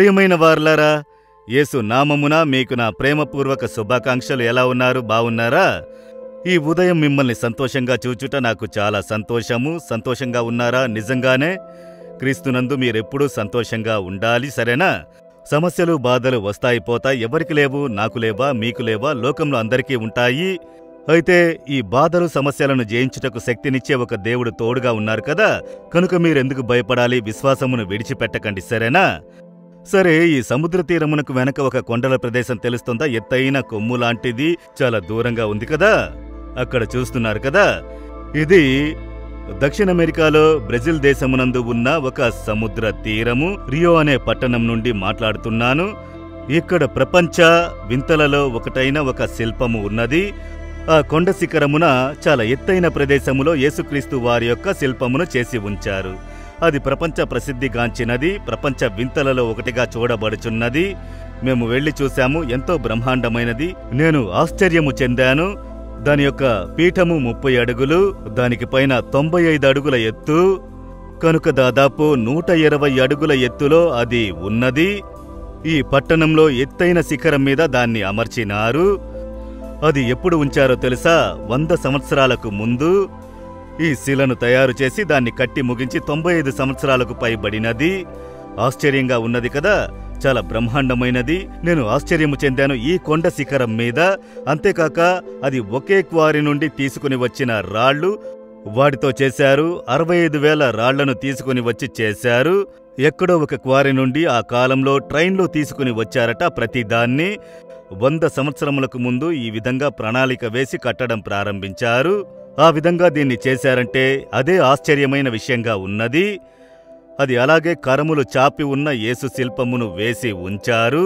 ప్రియమైన వారలారా, యేసు నామమున మీకు నా ప్రేమపూర్వక శుభాకాంక్షలు. ఎలా ఉన్నారు? బావున్నారా? ఈ ఉదయం మిమ్మల్ని సంతోషంగా చూచుట నాకు చాలా సంతోషంగా ఉన్నారా? నిజంగానే క్రీస్తునందు మీరెప్పుడూ సంతోషంగా ఉండాలి, సరేనా? సమస్యలు బాధలు వస్తాయి పోతాయి. ఎవరికి లేవు? నాకు లేవా? మీకు లేవా? లోకంలో అందరికీ ఉంటాయి. అయితే ఈ బాధలు సమస్యలను జయించుటకు శక్తినిచ్చే ఒక దేవుడు తోడుగా ఉన్నారు కదా. కనుక మీరెందుకు భయపడాలి? విశ్వాసమును విడిచిపెట్టకండి, సరేనా? సరే, ఈ సముద్ర తీరమునకు వెనక ఒక కొండల ప్రదేశం తెలుస్తుందా? ఎత్తైన కొమ్ము లాంటిది, చాలా దూరంగా ఉంది కదా. అక్కడ చూస్తున్నారు కదా. ఇది దక్షిణ అమెరికాలో బ్రెజిల్ దేశమునందు ఉన్న ఒక సముద్ర తీరము. రియో అనే పట్టణం నుండి మాట్లాడుతున్నాను. ఇక్కడ ప్రపంచ వింతలలో ఒకటైన ఒక శిల్పము ఉన్నది. ఆ కొండ శిఖరమున చాలా ఎత్తైన ప్రదేశములో యేసుక్రీస్తు వారి యొక్క శిల్పమును చేసి ఉంచారు. అది ప్రపంచ ప్రసిద్ధిగాంచినది, ప్రపంచ వింతలలో ఒకటిగా చూడబడుచున్నది. మేము వెళ్లి చూశాము. ఎంతో బ్రహ్మాండమైనది. నేను ఆశ్చర్యము చెందాను. దాని యొక్క పీఠము 30 అడుగులు, దానికి పైన 95 అడుగుల ఎత్తు, కనుక దాదాపు 120 అడుగుల ఎత్తులో అది ఉన్నది. ఈ పట్టణంలో ఎత్తైన శిఖరం మీద దాన్ని అమర్చినారు. అది ఎప్పుడు ఉంచారో తెలుసా? 100 సంవత్సరాలకు ముందు ఈ శిలను తయారు చేసి దాన్ని కట్టి ముగించి 95 సంవత్సరాలకు పైబడినది. ఆశ్చర్యంగా ఉన్నది కదా. చాలా బ్రహ్మాండమైనది. నేను ఆశ్చర్యము చెందాను ఈ కొండ శిఖరం మీద. అంతేకాక అది ఒకే క్వారీ నుండి తీసుకుని వచ్చిన రాళ్లు, వాటితో చేశారు. 65,000 రాళ్లను తీసుకుని వచ్చి చేశారు. ఎక్కడో ఒక క్వారీ నుండి ఆ కాలంలో ట్రైన్లో తీసుకుని వచ్చారట. ప్రతిదాన్ని 100 సంవత్సరములకు ముందు ఈ విధంగా ప్రణాళిక వేసి కట్టడం ప్రారంభించారు. ఆ విధంగా దీన్ని చేశారంటే అదే ఆశ్చర్యమైన విషయంగా ఉన్నది. అది అలాగే కరములు చాపి ఉన్న యేసు శిల్పమును వేసి ఉంచారు.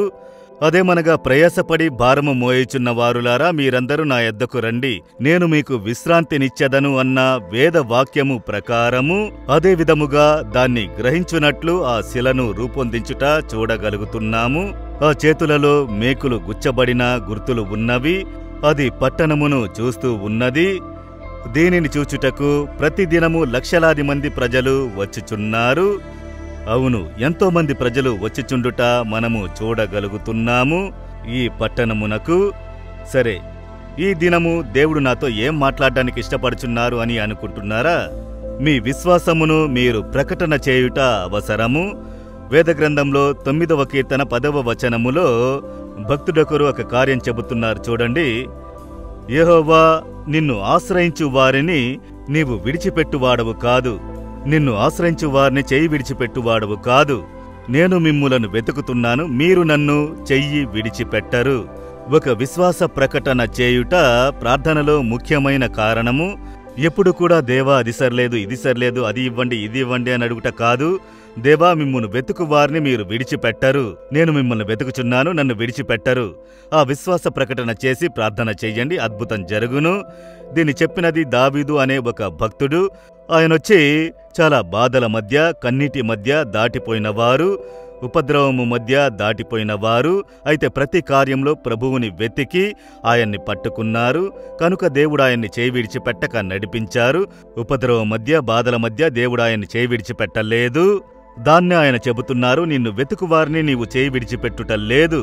అదేమనగా, ప్రయాసపడి భారము మోయుచున్న వారులారా, మీరందరూ నా యొద్దకు రండి, నేను మీకు విశ్రాంతినిచ్చెదను అన్న వేద వాక్యము ప్రకారము అదే విధముగా దాన్ని గ్రహించునట్లు ఆ శిలను రూపొందించుట చూడగలుగుతున్నాము. ఆ చేతులలో మేకులు గుచ్చబడిన గుర్తులు ఉన్నవి. అది పట్టణమును చూస్తూ ఉన్నది. దీనిని చూచుటకు ప్రతిదినము లక్షలాది మంది ప్రజలు వచ్చుచున్నారు. అవును, ఎంతో మంది ప్రజలు వచ్చిచుండుట మనము చూడగలుగుతున్నాము ఈ పట్టణమునకు. సరే, ఈ దినము దేవుడు నాతో ఏం మాట్లాడడానికి ఇష్టపడుచున్నారు అని అనుకుంటున్నారా? మీ విశ్వాసమును మీరు ప్రకటన చేయుట అవసరము. వేదగ్రంథంలో 9వ కీర్తన 10వ వచనములో భక్తుడొకరు ఒక కార్యం చెబుతున్నారు, చూడండి. యెహోవా, నిన్ను ఆశ్రయించు వారిని నీవు విడిచిపెట్టువాడవు కాదు, నిన్ను ఆశ్రయించు వారిని చెయ్యి విడిచిపెట్టువాడవు కాదు. నేను మిమ్ములను వెతుకుతున్నాను, మీరు నన్ను చెయ్యి విడిచిపెట్టరు. ఒక విశ్వాస ప్రకటన చేయుట ప్రార్థనలో ముఖ్యమైన కారణము. ఎప్పుడు కూడా దేవా అది సర్లేదు, ఇది సర్లేదు, అది ఇవ్వండి, ఇది ఇవ్వండి అని అడుగుట కాదు. దేవా, మిమ్మును వెతుకు వారిని మీరు విడిచిపెట్టరు. నేను మిమ్మల్ని వెతుకుచున్నాను, నన్ను విడిచిపెట్టరు. ఆ విశ్వాస ప్రకటన చేసి ప్రార్థన చెయ్యండి, అద్భుతం జరుగును. దీన్ని చెప్పినది దావీదు అనే ఒక భక్తుడు. ఆయనొచ్చి చాలా బాధల మధ్య, కన్నీటి మధ్య దాటిపోయినవారు, ఉపద్రవము మధ్య దాటిపోయినవారు. అయితే ప్రతి కార్యంలో ప్రభువుని వెతికి ఆయన్ని పట్టుకున్నారు. కనుక దేవుడు ఆయన్ని చేయి విడిచిపెట్టక నడిపించారు. ఉపద్రవం మధ్య, బాధల మధ్య దేవుడు ఆయన్ని చేయి విడిచిపెట్టలేదు. దాన్నే ఆయన చెబుతున్నారు, నిన్ను వెతుకువారిని నీవు చేయి విడిచిపెట్టుట లేదు.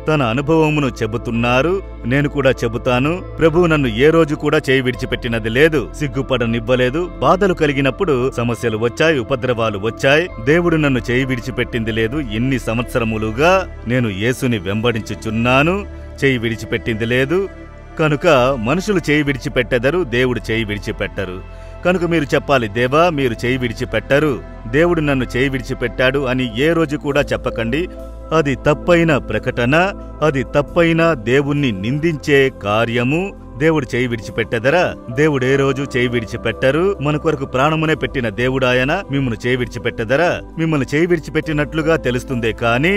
తన అనుభవమును చెబుతున్నారు. నేను కూడా చెబుతాను, ప్రభువు నన్ను ఏ రోజు కూడా చేయి విడిచిపెట్టినది లేదు, సిగ్గుపడనివ్వలేదు. బాధలు కలిగినప్పుడు సమస్యలు వచ్చాయి, ఉపద్రవాలు వచ్చాయి. దేవుడు నన్ను చేయి విడిచిపెట్టింది లేదు. ఇన్ని సంవత్సరములుగా నేను యేసుని వెంబడించుచున్నాను, చేయి విడిచిపెట్టింది లేదు. కనుక మనుషులు చేయి విడిచిపెట్టెదరు, దేవుడు చేయి విడిచిపెట్టరు. కనుక మీరు చెప్పాలి, దేవా, మీరు చేయి విడిచిపెట్టరు, దేవుడు నన్ను చేయి విడిచిపెట్టాడు అని ఏ రోజు కూడా చెప్పకండి. అది తప్పైన ప్రకటన, అది తప్పైన దేవుణ్ణి నిందించే కార్యము. దేవుడు చేయి విడిచిపెట్టెదరా? దేవుడు ఏ రోజు చేయి విడిచిపెట్టరు. మన కొరకు ప్రాణమునే పెట్టిన దేవుడాయన మిమ్మల్ని చేయి విడిచిపెట్టెదరా? మిమ్మల్ని చేయి విడిచిపెట్టినట్లుగా తెలుస్తుందే కాని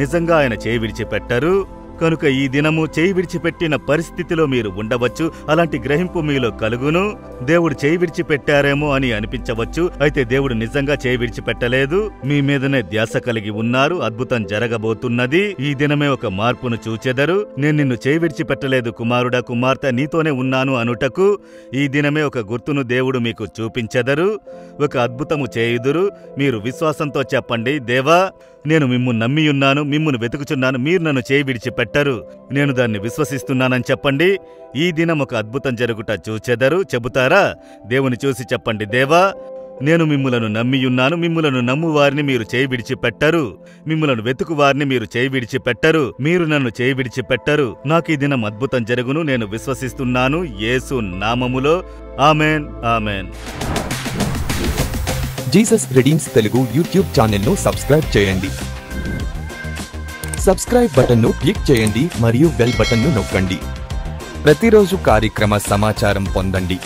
నిజంగా ఆయన చేయి విడిచిపెట్టరు. కనుక ఈ దినము చేయి విడిచిపెట్టిన పరిస్థితిలో మీరు ఉండవచ్చు. అలాంటి గ్రహింపు మీలో కలుగును. దేవుడు చేయి విడిచిపెట్టారేమో అని అనిపించవచ్చు. అయితే దేవుడు నిజంగా చేయి విడిచిపెట్టలేదు. మీ మీదనే ధ్యాస కలిగి ఉన్నారు. అద్భుతం జరగబోతున్నది. ఈ దినమే ఒక మార్పును చూచెదరు. నేను నిన్ను చేయి విడిచిపెట్టలేదు కుమారుడా, కుమార్తె, నీతోనే ఉన్నాను అనుటకు ఈ దినమే ఒక గుర్తును దేవుడు మీకు చూపించెదరు. ఒక అద్భుతము చేయుదురు. మీరు విశ్వాసంతో చెప్పండి, దేవా, నేను మిమ్మును నమ్మియున్నాను, మిమ్మును వెతుకుచున్నాను, మీరు నన్ను చేయి విడిచిపెట్టరు. నేను దాన్ని విశ్వసిస్తున్నానని చెప్పండి. ఈ దినం ఒక అద్భుతం జరుగుట చూచెదరు. చెబుతారా? దేవుని చూసి చెప్పండి, దేవా, నేను మిమ్ములను నమ్మియున్నాను, మిమ్ములను నమ్మువారిని మీరు చేయి విడిచిపెట్టరు, మిమ్ములను వెతుకువారిని మీరు చేయి విడిచిపెట్టరు, మీరు నన్ను చేయి విడిచిపెట్టరు. నాకు ఈ దినం అద్భుతం జరుగును, నేను విశ్వసిస్తున్నాను యేసు నామములో. Amen, amen. Jesus redeems Telugu YouTube ఛానల్ను సబ్స్క్రైబ్ చేయండి. సబ్స్క్రైబ్ బటన్ను క్లిక్ చేయండి మరియు బెల్ బటన్ను నొక్కండి. ప్రతిరోజు కార్యక్రమ సమాచారం పొందండి.